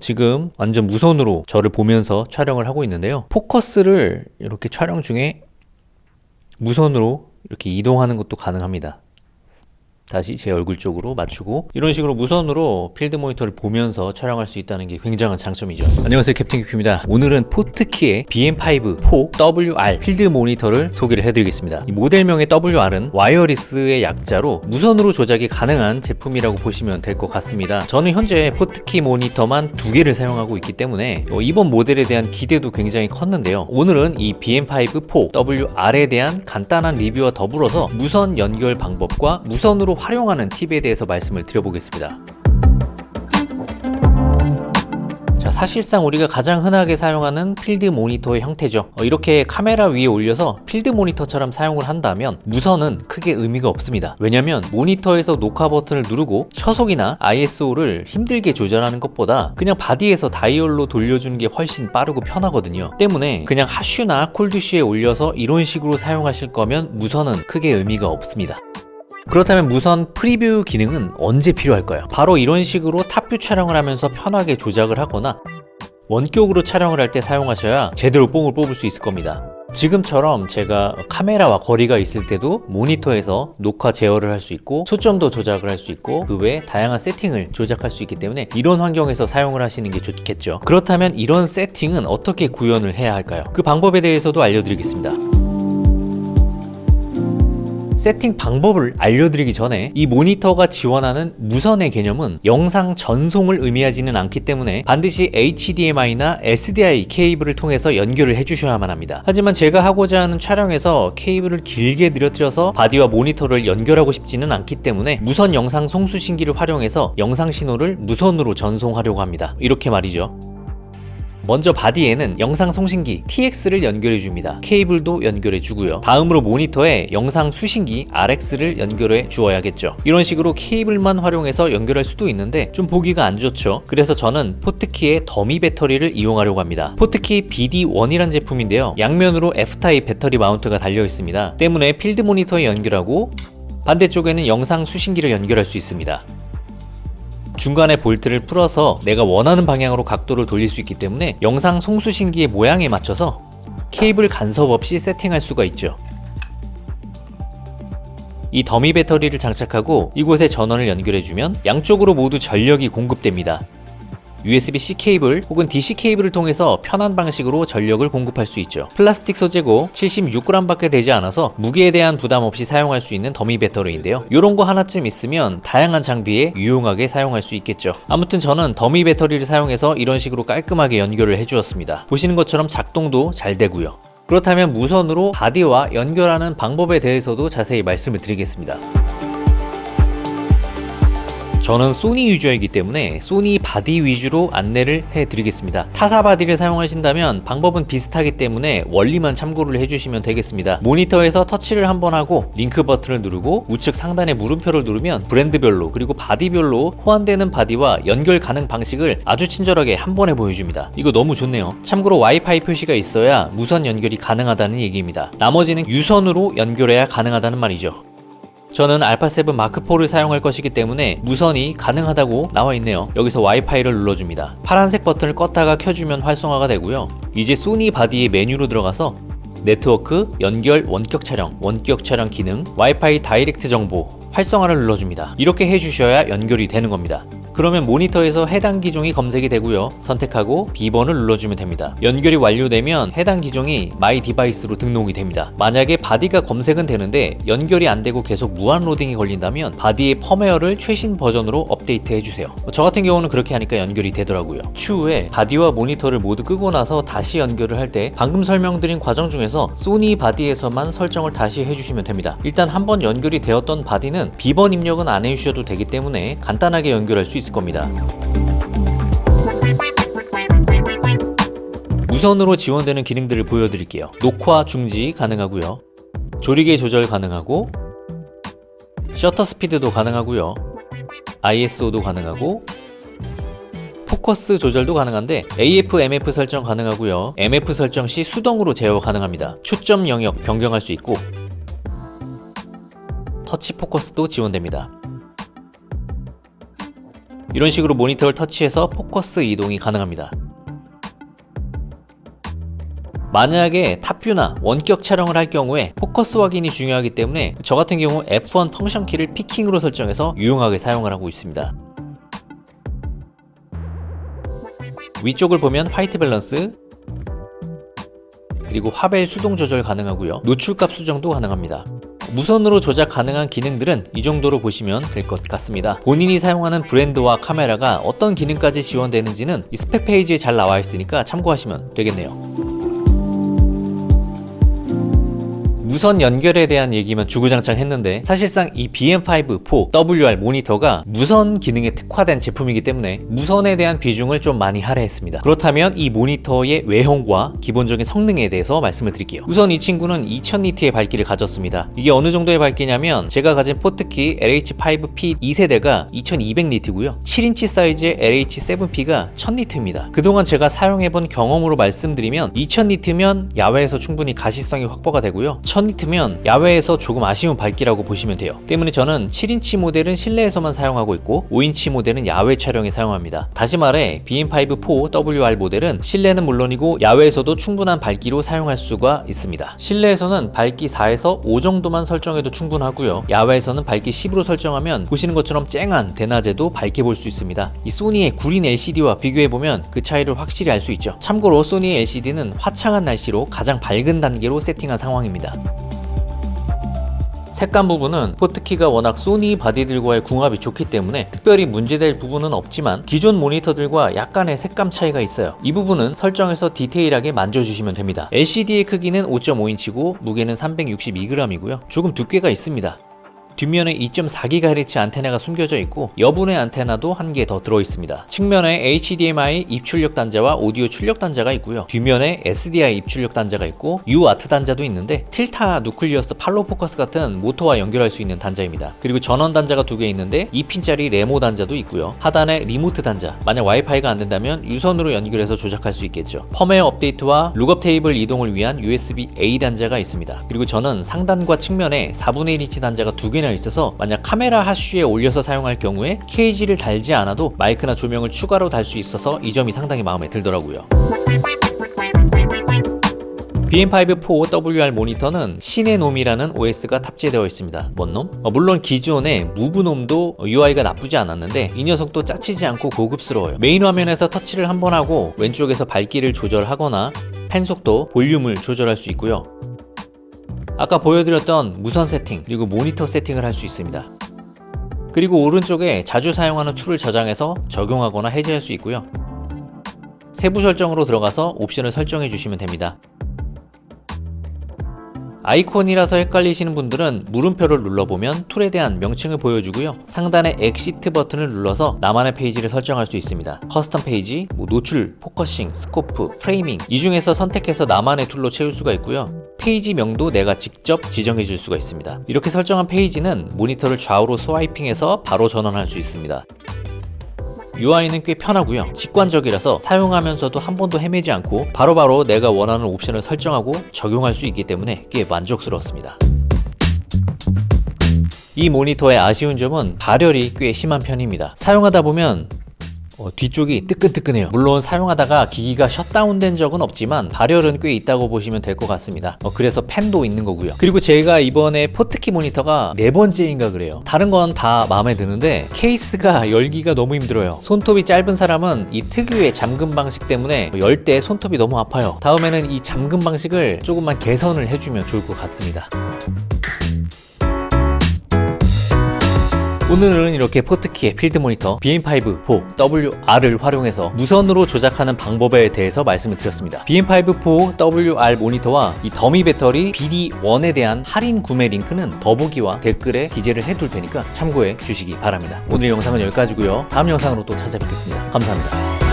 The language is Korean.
지금 완전 무선으로 저를 보면서 촬영을 하고 있는데요. 포커스를 이렇게 촬영 중에 무선으로 이렇게 이동하는 것도 가능합니다. 다시 제 얼굴 쪽으로 맞추고 이런 식으로 무선으로 필드 모니터를 보면서 촬영할 수 있다는 게 굉장한 장점이죠. 안녕하세요, 캡틴 큐입니다. 오늘은 포트키의 BM5 4WR 필드 모니터를 소개를 해드리겠습니다. 이 모델명의 WR은 와이어리스의 약자로 무선으로 조작이 가능한 제품이라고 보시면 될 것 같습니다. 저는 현재 포트키 모니터만 2개를 사용하고 있기 때문에 이번 모델에 대한 기대도 굉장히 컸는데요. 오늘은 이 BM5 4WR에 대한 간단한 리뷰와 더불어서 무선 연결 방법과 무선으로 활용하는 팁에 대해서 말씀을 드려보겠습니다. 자, 사실상 우리가 가장 흔하게 사용하는 필드 모니터의 형태죠. 이렇게 카메라 위에 올려서 필드 모니터처럼 사용을 한다면 무선은 크게 의미가 없습니다. 왜냐면 모니터에서 녹화 버튼을 누르고 처속이나 ISO를 힘들게 조절하는 것보다 그냥 바디에서 다이얼로 돌려주는 게 훨씬 빠르고 편하거든요. 때문에 그냥 핫슈나 콜드슈에 올려서 이런 식으로 사용하실 거면 무선은 크게 의미가 없습니다. 그렇다면 무선 프리뷰 기능은 언제 필요할까요? 바로 이런 식으로 탑뷰 촬영을 하면서 편하게 조작을 하거나 원격으로 촬영을 할 때 사용하셔야 제대로 뽕을 뽑을 수 있을 겁니다. 지금처럼 제가 카메라와 거리가 있을 때도 모니터에서 녹화 제어를 할 수 있고 초점도 조작을 할 수 있고 그 외에 다양한 세팅을 조작할 수 있기 때문에 이런 환경에서 사용을 하시는 게 좋겠죠. 그렇다면 이런 세팅은 어떻게 구현을 해야 할까요? 그 방법에 대해서도 알려드리겠습니다. 세팅 방법을 알려드리기 전에 이 모니터가 지원하는 무선의 개념은 영상 전송을 의미하지는 않기 때문에 반드시 HDMI나 SDI 케이블을 통해서 연결을 해주셔야만 합니다. 하지만 제가 하고자 하는 촬영에서 케이블을 길게 늘어뜨려서 바디와 모니터를 연결하고 싶지는 않기 때문에 무선 영상 송수신기를 활용해서 영상 신호를 무선으로 전송하려고 합니다. 이렇게 말이죠. 먼저 바디에는 영상 송신기 TX를 연결해 줍니다. 케이블도 연결해 주고요. 다음으로 모니터에 영상 수신기 RX를 연결해 주어야겠죠. 이런 식으로 케이블만 활용해서 연결할 수도 있는데 좀 보기가 안 좋죠. 그래서 저는 포트키의 더미 배터리를 이용하려고 합니다. 포트키 BD1이란 제품인데요. 양면으로 F타입 배터리 마운트가 달려 있습니다. 때문에 필드 모니터에 연결하고 반대쪽에는 영상 수신기를 연결할 수 있습니다. 중간에 볼트를 풀어서 내가 원하는 방향으로 각도를 돌릴 수 있기 때문에 영상 송수신기의 모양에 맞춰서 케이블 간섭 없이 세팅할 수가 있죠. 이 더미 배터리를 장착하고 이곳에 전원을 연결해주면 양쪽으로 모두 전력이 공급됩니다. USB-C 케이블 혹은 DC 케이블을 통해서 편한 방식으로 전력을 공급할 수 있죠. 플라스틱 소재고 76g 밖에 되지 않아서 무게에 대한 부담 없이 사용할 수 있는 더미 배터리인데요. 이런 거 하나쯤 있으면 다양한 장비에 유용하게 사용할 수 있겠죠. 아무튼 저는 더미 배터리를 사용해서 이런 식으로 깔끔하게 연결을 해주었습니다. 보시는 것처럼 작동도 잘 되고요. 그렇다면 무선으로 바디와 연결하는 방법에 대해서도 자세히 말씀을 드리겠습니다. 저는 소니 유저이기 때문에 소니 바디 위주로 안내를 해드리겠습니다. 타사 바디를 사용하신다면 방법은 비슷하기 때문에 원리만 참고를 해주시면 되겠습니다. 모니터에서 터치를 한번 하고 링크 버튼을 누르고 우측 상단의 물음표를 누르면 브랜드별로 그리고 바디별로 호환되는 바디와 연결 가능 방식을 아주 친절하게 한 번에 보여줍니다. 이거 너무 좋네요. 참고로 와이파이 표시가 있어야 무선 연결이 가능하다는 얘기입니다. 나머지는 유선으로 연결해야 가능하다는 말이죠. 저는 알파7 마크4를 사용할 것이기 때문에 무선이 가능하다고 나와 있네요. 여기서 와이파이를 눌러줍니다. 파란색 버튼을 껐다가 켜주면 활성화가 되고요. 이제 소니 바디의 메뉴로 들어가서 네트워크, 연결, 원격 촬영 기능, 와이파이 다이렉트 정보, 활성화를 눌러줍니다. 이렇게 해주셔야 연결이 되는 겁니다. 그러면 모니터에서 해당 기종이 검색이 되고요. 선택하고 B번을 눌러주면 됩니다. 연결이 완료되면 해당 기종이 마이 디바이스로 등록이 됩니다. 만약에 바디가 검색은 되는데 연결이 안 되고 계속 무한 로딩이 걸린다면 바디의 펌웨어를 최신 버전으로 업데이트 해주세요. 저 같은 경우는 그렇게 하니까 연결이 되더라고요. 추후에 바디와 모니터를 모두 끄고 나서 다시 연결을 할 때 방금 설명드린 과정 중에서 소니 바디에서만 설정을 다시 해주시면 됩니다. 일단 한번 연결이 되었던 바디는 B번 입력은 안 해주셔도 되기 때문에 간단하게 연결할 수 있을 겁니다. 무선으로 지원되는 기능들을 보여드릴게요. 녹화 중지 가능하고요. 조리개 조절 가능하고 셔터 스피드도 가능하고요. ISO도 가능하고 포커스 조절도 가능한데 AF, MF 설정 가능하고요. MF 설정 시 수동으로 제어 가능합니다. 초점 영역 변경할 수 있고 터치 포커스도 지원됩니다. 이런 식으로 모니터를 터치해서 포커스 이동이 가능합니다. 만약에 탑뷰나 원격 촬영을 할 경우에 포커스 확인이 중요하기 때문에 저 같은 경우 F1 펑션 키를 피킹으로 설정해서 유용하게 사용을 하고 있습니다. 위쪽을 보면 화이트 밸런스, 그리고 화벨 수동 조절 가능하고요. 노출값 수정도 가능합니다. 무선으로 조작 가능한 기능들은 이 정도로 보시면 될 것 같습니다. 본인이 사용하는 브랜드와 카메라가 어떤 기능까지 지원되는지는 이 스펙 페이지에 잘 나와 있으니까 참고하시면 되겠네요. 무선 연결에 대한 얘기만 주구장창 했는데 사실상 이 BM5 4 WR 모니터가 무선 기능에 특화된 제품이기 때문에 무선에 대한 비중을 좀 많이 할애했습니다. 그렇다면 이 모니터의 외형과 기본적인 성능에 대해서 말씀을 드릴게요. 우선 이 친구는 2000니트의 밝기를 가졌습니다. 이게 어느 정도의 밝기냐면 제가 가진 포트키 LH5P 2세대가 2200니트고요. 7인치 사이즈의 LH7P가 1000니트입니다. 그동안 제가 사용해본 경험으로 말씀드리면 2000니트면 야외에서 충분히 가시성이 확보가 되고요. 1000니트면 야외에서 조금 아쉬운 밝기라고 보시면 돼요. 때문에 저는 7인치 모델은 실내에서만 사용하고 있고 5인치 모델은 야외 촬영에 사용합니다. 다시 말해 BM5 4 WR 모델은 실내는 물론이고 야외에서도 충분한 밝기로 사용할 수가 있습니다. 실내에서는 밝기 4에서 5 정도만 설정해도 충분하고요. 야외에서는 밝기 10으로 설정하면 보시는 것처럼 쨍한 대낮에도 밝게 볼 수 있습니다. 이 소니의 구린 LCD와 비교해보면 그 차이를 확실히 알 수 있죠. 참고로 소니의 LCD는 화창한 날씨로 가장 밝은 단계로 세팅한 상황입니다. 색감 부분은 포트키가 워낙 소니 바디들과의 궁합이 좋기 때문에 특별히 문제될 부분은 없지만 기존 모니터들과 약간의 색감 차이가 있어요. 이 부분은 설정에서 디테일하게 만져주시면 됩니다. LCD의 크기는 5.5인치고 무게는 362g이고요. 조금 두께가 있습니다. 뒷면에 2.4GHz 안테나가 숨겨져 있고 여분의 안테나도 한 개 더 들어있습니다. 측면에 HDMI 입출력 단자와 오디오 출력 단자가 있고요. 뒷면에 SDI 입출력 단자가 있고 UART 단자도 있는데 틸타 누클리어스 팔로우 포커스 같은 모터와 연결할 수 있는 단자입니다. 그리고 전원 단자가 2개 있는데 2핀짜리 레모 단자도 있고요. 하단에 리모트 단자, 만약 와이파이가 안 된다면 유선으로 연결해서 조작할 수 있겠죠. 펌웨어 업데이트와 룩업 테이블 이동을 위한 USB-A 단자가 있습니다. 그리고 저는 상단과 측면에 4분의 1인치 단자가 2개나 있어서 만약 카메라 하슈에 올려서 사용할 경우에 케이지를 달지 않아도 마이크나 조명을 추가로 달 수 있어서 이 점이 상당히 마음에 들더라고요. BM5 4 WR 모니터는 시네놈이라는 OS가 탑재되어 있습니다. 뭔 놈? 물론 기존의 무브놈도 UI가 나쁘지 않았는데 이 녀석도 짜치지 않고 고급스러워요. 메인 화면에서 터치를 한번 하고 왼쪽에서 밝기를 조절하거나 펜 속도, 볼륨을 조절할 수 있고요. 아까 보여드렸던 무선 세팅, 그리고 모니터 세팅을 할 수 있습니다. 그리고 오른쪽에 자주 사용하는 툴을 저장해서 적용하거나 해제할 수 있고요. 세부 설정으로 들어가서 옵션을 설정해 주시면 됩니다. 아이콘이라서 헷갈리시는 분들은 물음표를 눌러보면 툴에 대한 명칭을 보여주고요. 상단에 엑시트 버튼을 눌러서 나만의 페이지를 설정할 수 있습니다. 커스텀 페이지, 노출, 포커싱, 스코프, 프레이밍 이 중에서 선택해서 나만의 툴로 채울 수가 있고요. 페이지명도 내가 직접 지정해 줄 수가 있습니다. 이렇게 설정한 페이지는 모니터를 좌우로 스와이핑해서 바로 전환할 수 있습니다. UI는 꽤 편하고요. 직관적이라서 사용하면서도 한 번도 헤매지 않고 바로바로 내가 원하는 옵션을 설정하고 적용할 수 있기 때문에 꽤 만족스러웠습니다. 이 모니터의 아쉬운 점은 발열이 꽤 심한 편입니다. 사용하다 보면 뒤쪽이 뜨끈뜨끈해요. 물론 사용하다가 기기가 셧다운된 적은 없지만 발열은 꽤 있다고 보시면 될 것 같습니다. 그래서 팬도 있는 거고요. 그리고 제가 이번에 포트키 모니터가 4번째인가 그래요. 다른 건 다 마음에 드는데 케이스가 열기가 너무 힘들어요. 손톱이 짧은 사람은 이 특유의 잠금 방식 때문에 열 때 손톱이 너무 아파요. 다음에는 이 잠금 방식을 조금만 개선을 해주면 좋을 것 같습니다. 오늘은 이렇게 포트키의 필드 모니터 BM5 4 WR을 활용해서 무선으로 조작하는 방법에 대해서 말씀을 드렸습니다. BM5 4 WR 모니터와 이 더미 배터리 BD1에 대한 할인 구매 링크는 더보기와 댓글에 기재를 해둘 테니까 참고해 주시기 바랍니다. 오늘 영상은 여기까지고요. 다음 영상으로 또 찾아뵙겠습니다. 감사합니다.